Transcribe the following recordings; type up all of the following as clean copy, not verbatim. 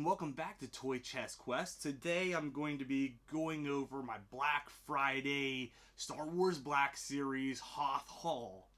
and welcome back to Toy Chest Quest. Today I'm going to be going over my Black Friday Star Wars Black Series Hoth Haul.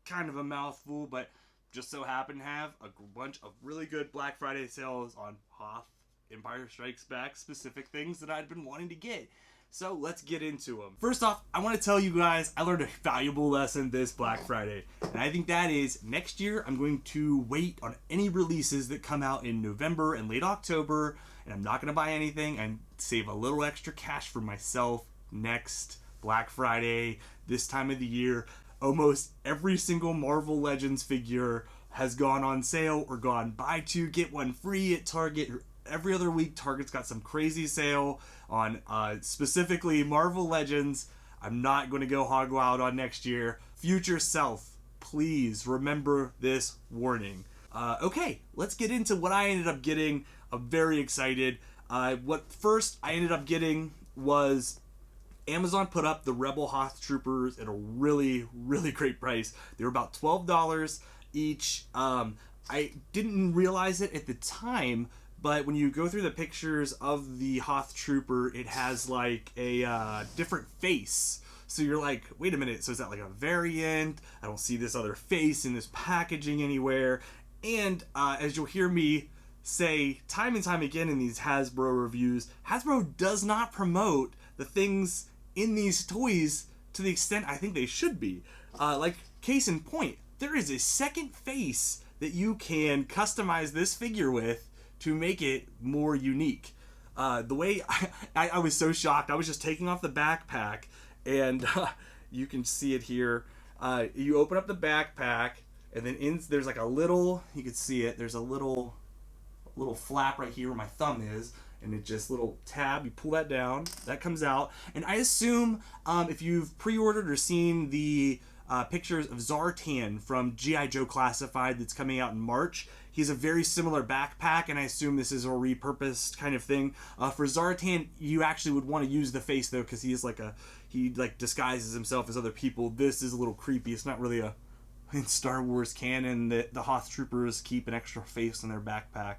Kind of a mouthful, but just so happen to have a bunch of really good Black Friday sales on Hoth, Empire Strikes Back specific things that I'd been wanting to get. So let's get into them. First off, I want to tell you guys I learned a valuable lesson this Black Friday. And I think that is next year I'm going to wait on any releases that come out in November and late October. And I'm not going to buy anything and save a little extra cash for myself next Black Friday, this time of the year. Almost every single Marvel Legends figure has gone on sale or gone buy two, get one free at Target. Every other week, Target's got some crazy sale on specifically Marvel Legends. I'm not going to go hog wild on next year. Future self, please remember this warning. Okay, let's get into what I ended up getting. I'm very excited. What first I ended up getting was Amazon put up the Rebel Hoth Troopers at a really, really great price. They were about $12 each. I didn't realize it at the time, but when you go through the pictures of the Hoth Trooper, it has like a different face. So you're like, wait a minute, so is that like a variant? I don't see this other face in this packaging anywhere. And as you'll hear me say time and time again in these Hasbro reviews, Hasbro does not promote the things in these toys to the extent I think they should be. Like, case in point, there is a second face that you can customize this figure with to make it more unique. The way I was so shocked, I was just taking off the backpack, and you can see it here. You open up the backpack, and then there's like a little, you can see it, there's a little flap right here where my thumb is, and it just little tab, you pull that down, that comes out. And I assume if you've pre-ordered or seen the pictures of Zartan from G.I. Joe Classified that's coming out in March, he has a very similar backpack, and I assume this is a repurposed kind of thing. For Zartan, you actually would want to use the face though, because he disguises himself as other people. This is a little creepy. It's not really in Star Wars canon that the Hoth Troopers keep an extra face in their backpack.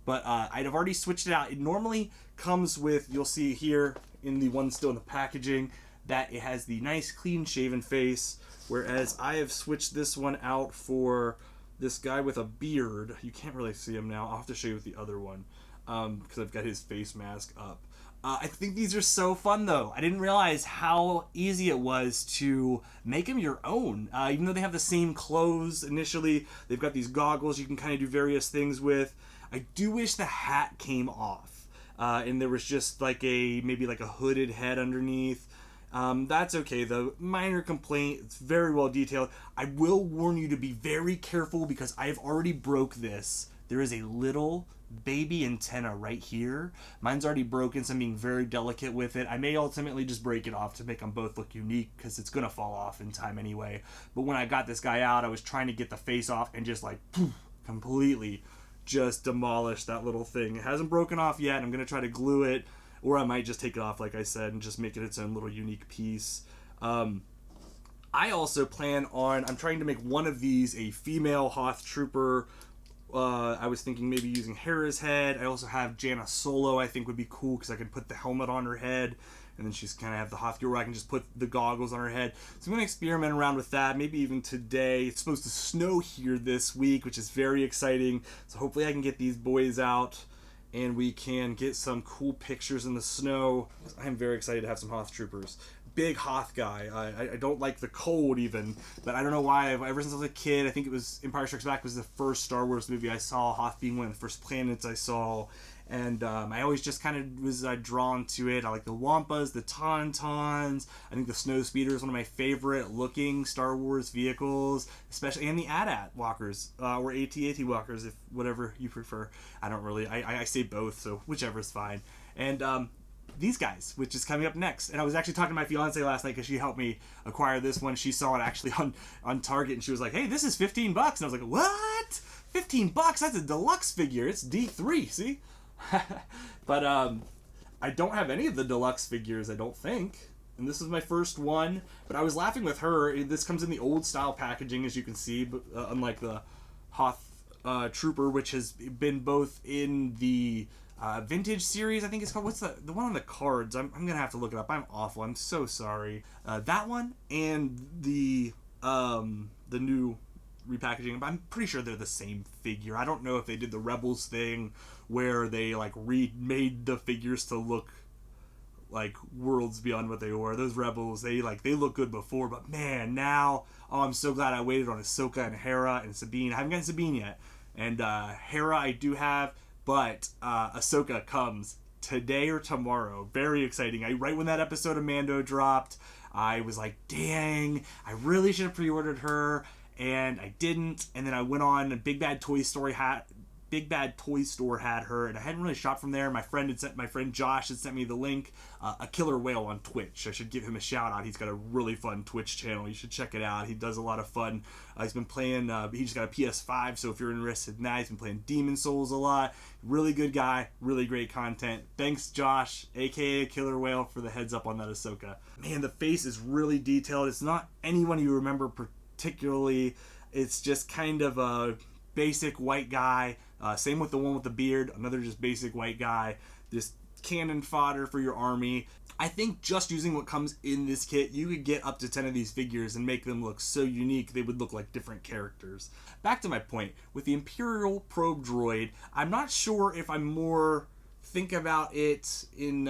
But I'd have already switched it out. It normally comes with, you'll see here in the one still in the packaging, that it has the nice clean shaven face, whereas I have switched this one out for this guy with a beard. You can't really see him now. I'll have to show you with the other one because I've got his face mask up. I think these are so fun though. I didn't realize how easy it was to make them your own. Even though they have the same clothes initially, they've got these goggles you can kind of do various things with. I do wish the hat came off and there was just like maybe like a hooded head underneath. That's okay though. Minor complaint. It's very well detailed. I will warn you to be very careful because I've already broke this. There is a little baby antenna right here. Mine's already broken, so I'm being very delicate with it. I may ultimately just break it off to make them both look unique because it's gonna fall off in time anyway. But when I got this guy out, I was trying to get the face off and just like poof, completely just demolish that little thing. It hasn't broken off yet. I'm gonna try to glue it, or I might just take it off like I said and just make it its own little unique piece. I also plan on, I'm trying to make one of these a female Hoth Trooper. I was thinking maybe using Hera's head. I also have Jaina Solo, I think would be cool because I can put the helmet on her head and then she's kind of have the Hoth gear where I can just put the goggles on her head. So I'm going to experiment around with that, maybe even today. It's supposed to snow here this week, which is very exciting. So hopefully I can get these boys out and we can get some cool pictures in the snow. I'm very excited to have some Hoth Troopers. Big Hoth guy. I don't like the cold even, but I don't know why. Ever since I was a kid, I think it was Empire Strikes Back was the first Star Wars movie I saw, Hoth being one of the first planets I saw, and I always just kind of was drawn to it. I like the Wampas, the Tauntauns. I think the Snowspeeder is one of my favorite looking Star Wars vehicles, especially, and the AT-AT walkers, or AT-AT walkers, if whatever you prefer. I don't really, I say both, so whichever is fine. And these guys, which is coming up next. And I was actually talking to my fiance last night because she helped me acquire this one. She saw it actually on Target and she was like, hey, this is $15. And I was like, what? $15? That's a deluxe figure. It's D3, see? But I don't have any of the deluxe figures, I don't think. And this is my first one. But I was laughing with her. This comes in the old style packaging, as you can see, but unlike the Hoth trooper, which has been both in the vintage series, I think it's called. What's the one on the cards? I'm gonna have to look it up. I'm awful. I'm so sorry. That one and the new repackaging. I'm pretty sure they're the same figure. I don't know if they did the Rebels thing where they like remade the figures to look like worlds beyond what they were. Those Rebels, they look good before, but man, now, oh, I'm so glad I waited on Ahsoka and Hera and Sabine. I haven't gotten Sabine yet, and Hera I do have, but Ahsoka comes today or tomorrow. Very exciting. Right when that episode of Mando dropped, I was like, dang, I really should have pre-ordered her, and I didn't. And then I went on, and Big Bad Toy Store had her, and I hadn't really shopped from there. My friend Josh had sent me the link. A Killer Whale on Twitch. I should give him a shout out. He's got a really fun Twitch channel. You should check it out. He does a lot of fun. He's been playing. He just got a PS5, so if you're interested in that, he's been playing Demon Souls a lot. Really good guy. Really great content. Thanks, Josh, aka Killer Whale, for the heads up on that Ahsoka. Man, the face is really detailed. It's not anyone you remember particularly. It's just kind of a basic white guy. Same with the one with the beard. Another just basic white guy. Just cannon fodder for your army. I think just using what comes in this kit, you could get up to 10 of these figures and make them look so unique they would look like different characters. Back to my point, with the Imperial Probe Droid, I'm not sure if I'm more thinking about it in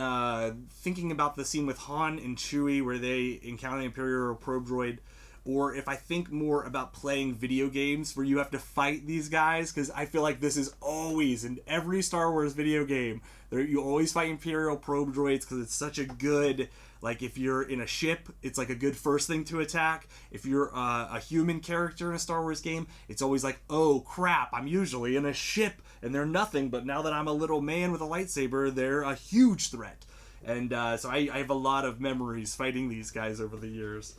thinking about the scene with Han and Chewie where they encounter the Imperial Probe Droid, or if I think more about playing video games where you have to fight these guys, because I feel like this is always, in every Star Wars video game, you always fight Imperial Probe Droids because it's such a good, like if you're in a ship, it's like a good first thing to attack. If you're a human character in a Star Wars game, it's always like, oh crap, I'm usually in a ship and they're nothing, but now that I'm a little man with a lightsaber, they're a huge threat. And so I have a lot of memories fighting these guys over the years.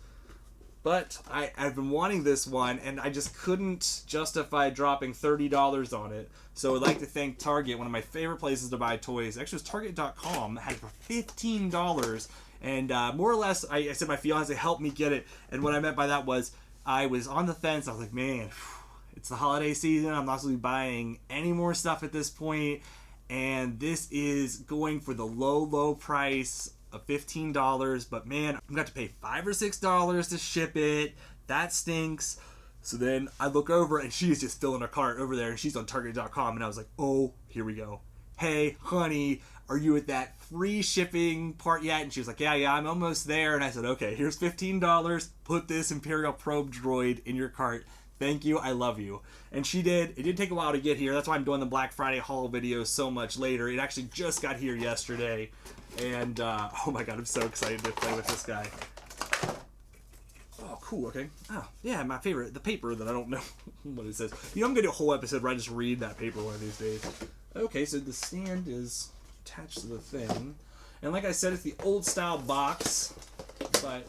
But I've been wanting this one, and I just couldn't justify dropping $30 on it. So I'd like to thank Target, one of my favorite places to buy toys. Actually, it was Target.com. Had it for $15. And more or less, I said my fiance helped me get it. And what I meant by that was I was on the fence. I was like, man, it's the holiday season. I'm not really buying any more stuff at this point. And this is going for the low price of $15, but man, I'm going to pay $5 or $6 to ship it. That stinks. So then I look over and she is just filling her cart over there, and she's on Target.com, and I was like, oh, here we go. Hey, honey, are you at that free shipping part yet? And she was like, yeah, I'm almost there. And I said, okay, here's $15. Put this Imperial Probe Droid in your cart. Thank you. I love you. And she did. It did take a while to get here. That's why I'm doing the Black Friday haul video so much later. It actually just got here yesterday. And, oh my god, I'm so excited to play with this guy. Oh, cool, okay. Oh, yeah, my favorite, the paper that I don't know what it says. You know, I'm going to do a whole episode where I just read that paper one of these days. Okay, so the stand is attached to the thing. And like I said, it's the old style box, but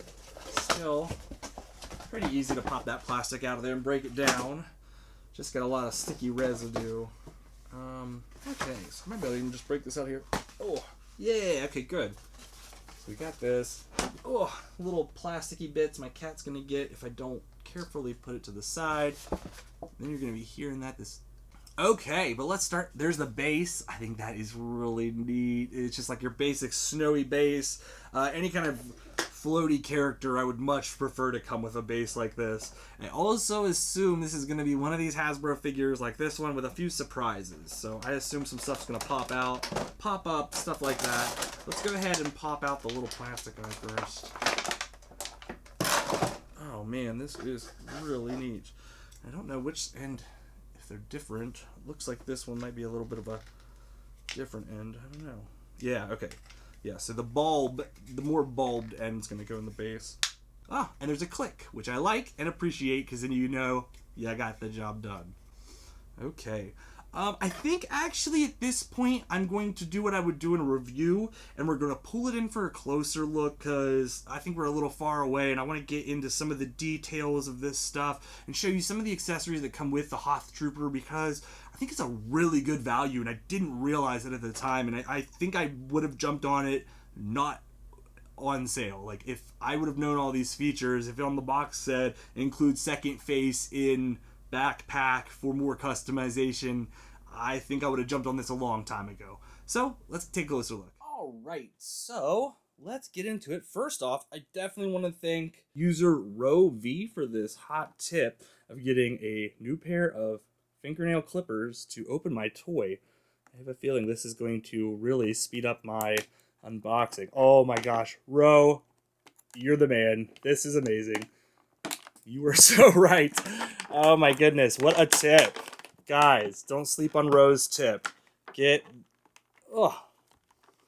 still pretty easy to pop that plastic out of there and break it down. Just got a lot of sticky residue. Okay, so I might be able to even just break this out here. Oh, yeah, okay, good. So we got this. Oh, little plasticky bits my cat's gonna get if I don't carefully put it to the side. Then you're gonna be hearing that Okay, but let's start. There's the base. I think that is really neat. It's just like your basic snowy base. Any kind of floaty character, I would much prefer to come with a base like this. I also assume this is going to be one of these Hasbro figures like this one with a few surprises. So I assume some stuff's going to pop out, pop up, stuff like that. Let's go ahead and pop out the little plastic guy first. Oh man, this is really neat. I don't know which end, if they're different. Looks like this one might be a little bit of a different end. I don't know. Yeah, okay. Yeah, so the more bulbed end's going to go in the base. Ah, and there's a click, which I like and appreciate, because then you know, yeah, I got the job done. Okay. I think actually at this point I'm going to do what I would do in a review, and we're going to pull it in for a closer look because I think we're a little far away and I want to get into some of the details of this stuff and show you some of the accessories that come with the Hoth Trooper, because I think it's a really good value and I didn't realize it at the time, and I think I would have jumped on it not on sale. Like if I would have known all these features, if on the box said include second face in backpack for more customization, I think I would have jumped on this a long time ago. So let's take a closer look. All right, so let's get into it. First off, I definitely want to thank user RoV for this hot tip of getting a new pair of fingernail clippers to open my toy. I have a feeling this is going to really speed up my unboxing. Oh my gosh, Ro, you're the man. This is amazing. You were so right. Oh my goodness, what a tip. Guys, don't sleep on Ro's tip. Oh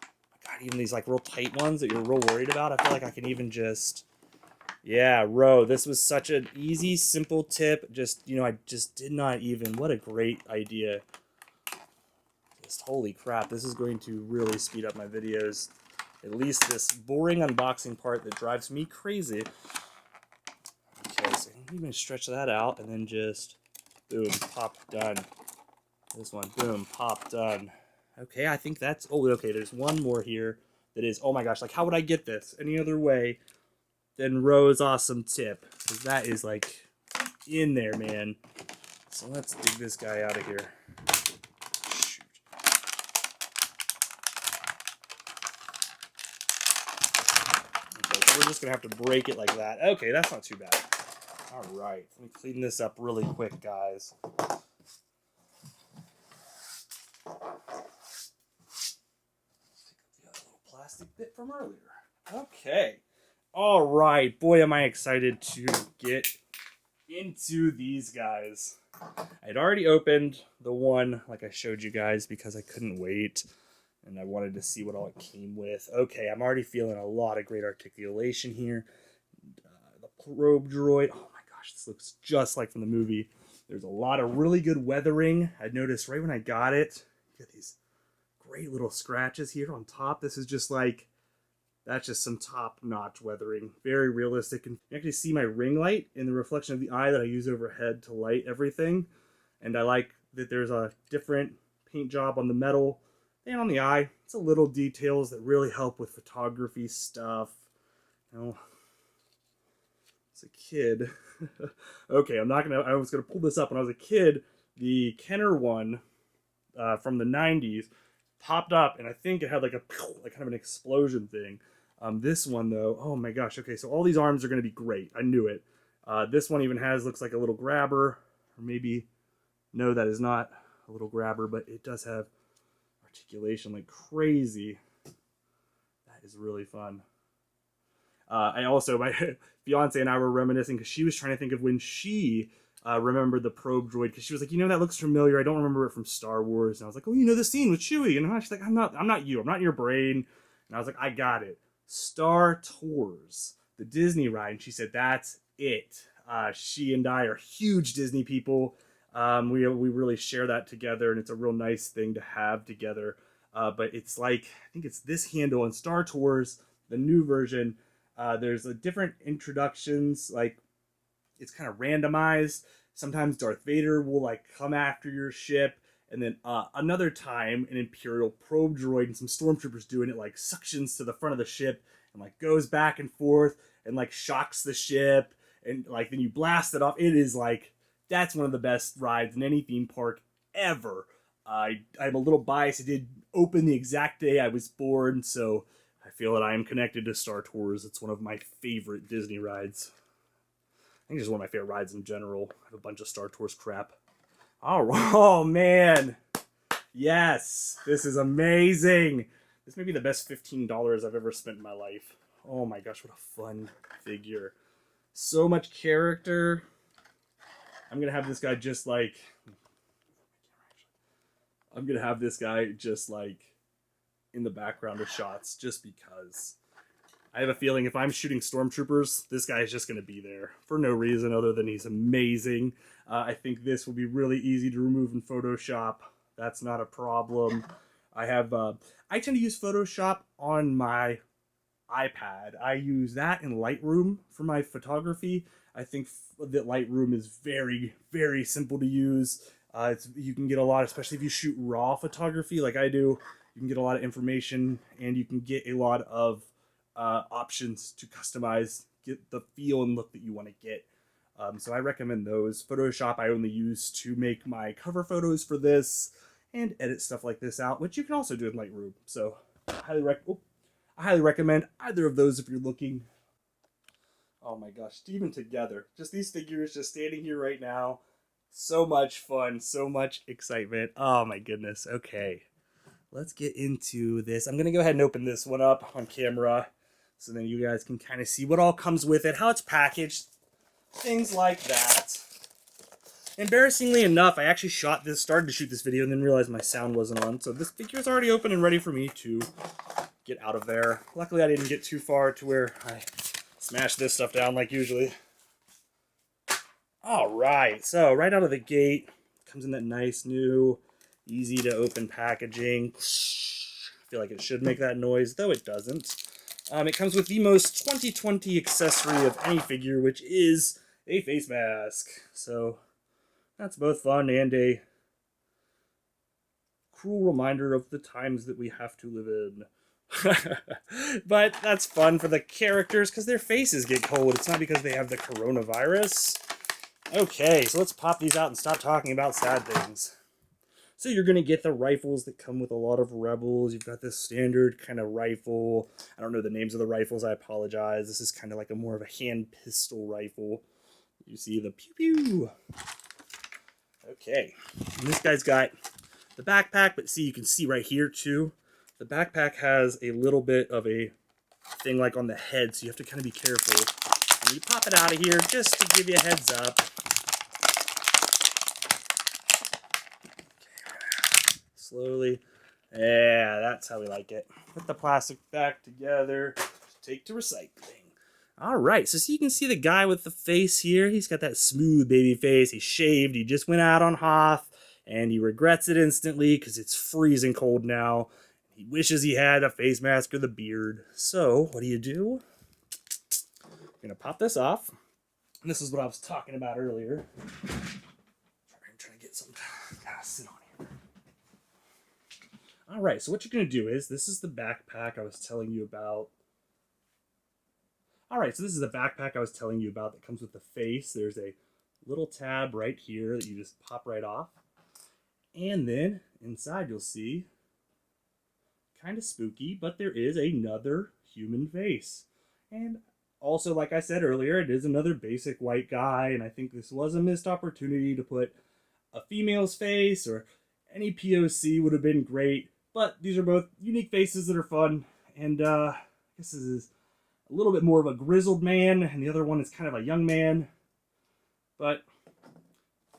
my god, even these like real tight ones that you're real worried about, I feel like I can even just, yeah, Ro, this was such an easy, simple tip. Just, I just did not even, what a great idea. Just holy crap, this is going to really speed up my videos. At least this boring unboxing part that drives me crazy. Okay, so I'm going to stretch that out and then just, boom, pop, done. This one, boom, pop, done. Okay, I think that's, oh, okay, there's one more here that is, oh my gosh, like how would I get this any other way than Ro's awesome tip? Because that is like in there, man. So let's dig this guy out of here. Shoot. Okay, so we're just going to have to break it like that. Okay, that's not too bad. All right, let me clean this up really quick, guys. Plastic bit from earlier. Okay. All right. Boy, am I excited to get into these guys. I'd already opened the one like I showed you guys because I couldn't wait and I wanted to see what all it came with. Okay, I'm already feeling a lot of great articulation here. The probe droid. Oh my gosh, this looks just like from the movie. There's a lot of really good weathering. I noticed right when I got it, you got these great little scratches here on top. This is just like, that's just some top-notch weathering. Very realistic. And you actually see my ring light in the reflection of the eye that I use overhead to light everything. And I like that there's a different paint job on the metal and on the eye. It's a little details that really help with photography stuff. You know, as a kid, okay, I was gonna pull this up. When I was a kid, the Kenner one from the 90s popped up, and I think it had like a kind of an explosion thing. This one though, oh my gosh. Okay, so all these arms are going to be great. I knew it. This one even looks like a little grabber, or maybe, no, that is not a little grabber, but it does have articulation like crazy. That is really fun. I also, my fiance and I were reminiscing because she was trying to think of when she remembered the probe droid, because she was like, that looks familiar. I don't remember it from Star Wars. And I was like, oh, the scene with Chewie. And she's like, I'm not you. I'm not in your brain. And I was like, I got it. Star Tours, the Disney ride. And she said, that's it. She and I are huge Disney people. We really share that together, and it's a real nice thing to have together. But it's like, I think it's this handle on Star Tours, the new version. There's different introductions, like it's kind of randomized. Sometimes Darth Vader will like come after your ship, and then another time an Imperial probe droid and some stormtroopers doing it like suctions to the front of the ship and like goes back and forth and like shocks the ship, and like then you blast it off. It is like, that's one of the best rides in any theme park ever. I'm a little biased. It did open the exact day I was born, so I feel that I am connected to Star Tours. It's one of my favorite Disney rides. I think it's one of my favorite rides in general. I have a bunch of Star Tours crap. Oh man. Yes. This is amazing. This may be the best $15 I've ever spent in my life. Oh my gosh, what a fun figure. So much character. I'm going to have this guy just like... in the background of shots, just because I have a feeling if I'm shooting stormtroopers, this guy is just going to be there for no reason other than he's amazing. I think this will be really easy to remove in Photoshop. That's not a problem. I tend to use Photoshop on my iPad. I use that in Lightroom for my photography. I think that Lightroom is very, very simple to use. You can get a lot, especially if you shoot raw photography like I do. You can get a lot of information, and you can get a lot of options to customize, get the feel and look that you want to get. So I recommend those. Photoshop I only use to make my cover photos for this and edit stuff like this out, which you can also do in Lightroom. So I highly recommend either of those if you're looking. Oh my gosh, even together, just these figures just standing here right now. So much fun, so much excitement. Oh my goodness. Okay, let's get into this. I'm going to go ahead and open this one up on camera so then you guys can kind of see what all comes with it, how it's packaged, things like that. Embarrassingly enough, I actually started to shoot this video and then realized my sound wasn't on. So this figure is already open and ready for me to get out of there. Luckily, I didn't get too far to where I smash this stuff down like usually. All right, so right out of the gate, comes in that nice new, easy to open packaging. I feel like it should make that noise, though it doesn't. It comes with the most 2020 accessory of any figure, which is a face mask. So that's both fun and a cruel reminder of the times that we have to live in. But that's fun for the characters because their faces get cold. It's not because they have the coronavirus. Okay, so let's pop these out and stop talking about sad things. So you're going to get the rifles that come with a lot of Rebels. You've got this standard kind of rifle. I don't know the names of the rifles, I apologize. This is kind of like more of a hand pistol rifle. You see the pew-pew. Okay, and this guy's got the backpack, but see, you can see right here too. The backpack has a little bit of a thing like on the head, so you have to kind of be careful. And you pop it out of here just to give you a heads up. Slowly. Yeah, that's how we like it. Put the plastic back together. Take to recycling. Alright, so you can see the guy with the face here. He's got that smooth baby face. He's shaved. He just went out on Hoth. And he regrets it instantly because it's freezing cold now. He wishes he had a face mask or the beard. So, what do? You're going to pop this off. And this is what I was talking about earlier. I'm trying to get some... Gotta sit on here. Alright, so what you're going to do is, this is the backpack I was telling you about. Alright, so this is the backpack I was telling you about that comes with the face. There's a little tab right here that you just pop right off. And then inside you'll see, kind of spooky, but there is another human face. And also, like I said earlier, it is another basic white guy, and I think this was a missed opportunity to put a female's face, or any POC would have been great. But these are both unique faces that are fun, and this is a little bit more of a grizzled man, and the other one is kind of a young man. But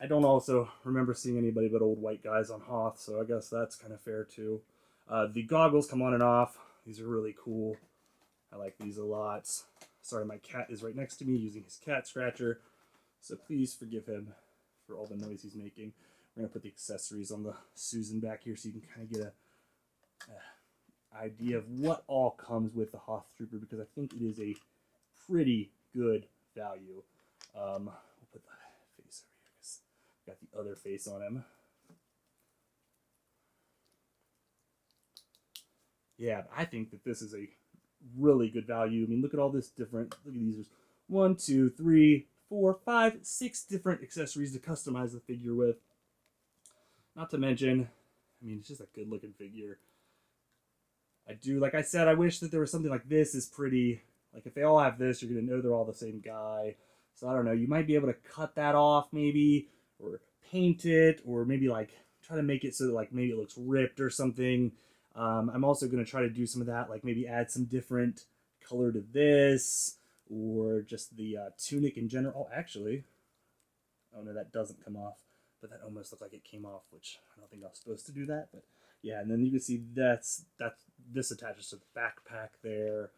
I don't also remember seeing anybody but old white guys on Hoth, so I guess that's kind of fair too. The goggles come on and off. These are really cool. I like these a lot. Sorry, my cat is right next to me using his cat scratcher, so please forgive him for all the noise he's making. We're going to put the accessories on the Susan back here so you can kind of get a idea of what all comes with the Hoth Trooper, because I think it is a pretty good value. We'll put the face over here because got the other face on him. Yeah, I think that this is a really good value. I mean, look at all this different, look at these. There's 1, 2, 3, 4, 5, 6 different accessories to customize the figure with. Not to mention, I mean, it's just a good looking figure. I do, like I said, I wish that there was something like this is pretty, like if they all have this, you're going to know they're all the same guy. So I don't know, you might be able to cut that off maybe, or paint it, or maybe like try to make it so that like maybe it looks ripped or something. I'm also going to try to do some of that, like maybe add some different color to this, or just the tunic in general. Oh, actually, oh no, that doesn't come off, but that almost looked like it came off, which I don't think I was supposed to do that, but yeah, and then you can see this attaches to the backpack there.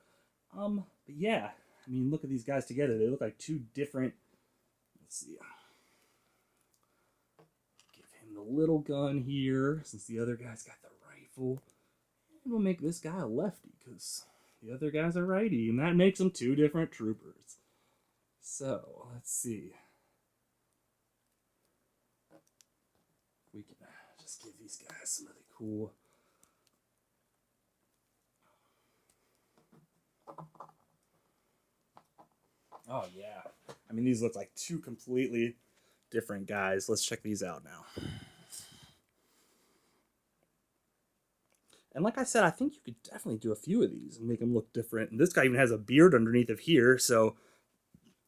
But yeah, I mean, look at these guys together. They look like two different, let's see. Give him the little gun here, since the other guy's got the rifle. And we'll make this guy a lefty, because the other guy's a righty, and that makes them two different troopers. So, let's see. We can just give these guys some really cool... Oh yeah, I mean, these look like two completely different guys. Let's check these out now. And like I said, I think you could definitely do a few of these and make them look different. And this guy even has a beard underneath of here, so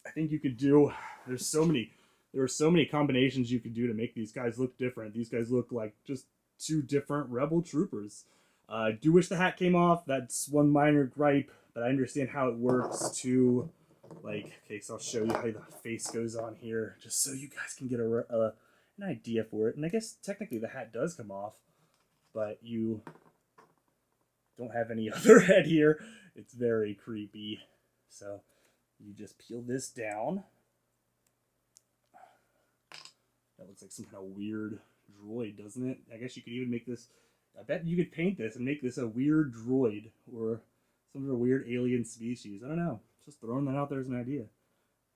I think you could do. There are so many combinations you could do to make these guys look different. These guys look like just two different rebel troopers. I do wish the hat came off. That's one minor gripe, but I understand how it works to, like, okay, so I'll show you how the face goes on here, just so you guys can get an idea for it. And I guess technically the hat does come off, but you don't have any other head here. It's very creepy. So you just peel this down. That looks like some kind of weird droid, doesn't it? I guess you could even make this, I bet you could paint this and make this a weird droid or some sort of weird alien species. I don't know. Just throwing that out there as an idea.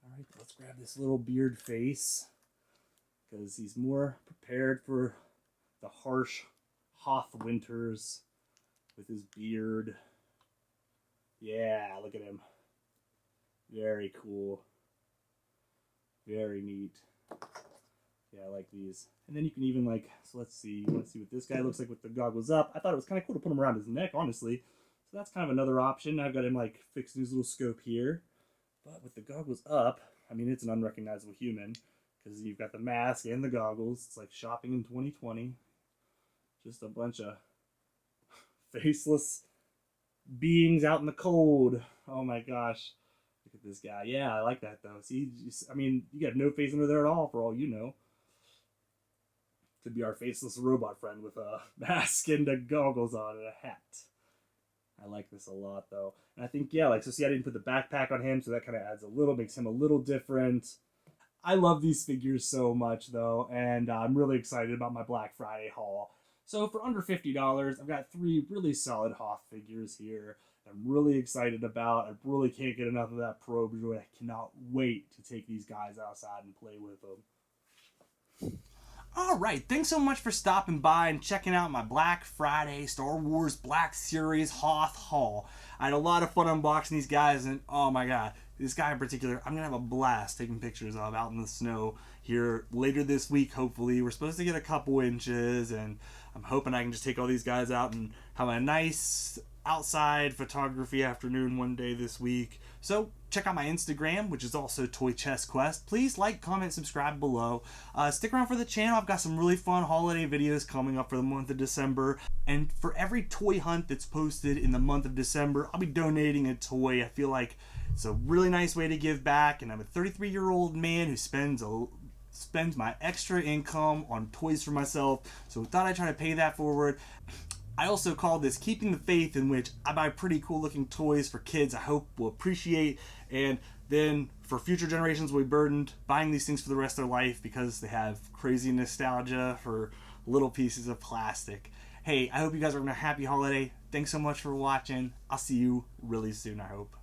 All right, let's grab this little beard face because he's more prepared for the harsh Hoth winters with his beard. Yeah, look at him. Very cool. Very neat. Yeah, I like these. And then you can even, like, so let's see. You want to see what this guy looks like with the goggles up. I thought it was kind of cool to put him around his neck, honestly. So that's kind of another option. I've got him, like, fixing his little scope here. But with the goggles up, I mean, it's an unrecognizable human. Because you've got the mask and the goggles. It's like shopping in 2020. Just a bunch of faceless beings out in the cold. Oh my gosh. Look at this guy. Yeah, I like that, though. See, I mean, you got no face under there at all, for all you know. Could be our faceless robot friend with a mask and the goggles on and a hat. I like this a lot, though. And I think, yeah, like, so see, I didn't put the backpack on him, so that kind of adds a little, makes him a little different. I love these figures so much, though, and I'm really excited about my Black Friday haul. So for under $50, I've got 3 really solid Hoth figures here I'm really excited about. I really can't get enough of that probe droid. I cannot wait to take these guys outside and play with them. Alright, thanks so much for stopping by and checking out my Black Friday Star Wars Black Series Hoth Haul. I had a lot of fun unboxing these guys, and oh my god, this guy in particular, I'm going to have a blast taking pictures of out in the snow here later this week, hopefully. We're supposed to get a couple inches, and I'm hoping I can just take all these guys out and have a nice outside photography afternoon one day this week. So check out my Instagram, which is also Toy Chest Quest. Please like, comment, subscribe below. Stick around for the channel. I've got some really fun holiday videos coming up for the month of December. And for every toy hunt that's posted in the month of December, I'll be donating a toy. I feel like it's a really nice way to give back. And I'm a 33-year-old man who spends my extra income on toys for myself. So thought I'd try to pay that forward. I also call this Keeping the Faith, in which I buy pretty cool looking toys for kids I hope will appreciate, and then for future generations will be burdened buying these things for the rest of their life because they have crazy nostalgia for little pieces of plastic. Hey, I hope you guys are having a happy holiday. Thanks so much for watching. I'll see you really soon, I hope.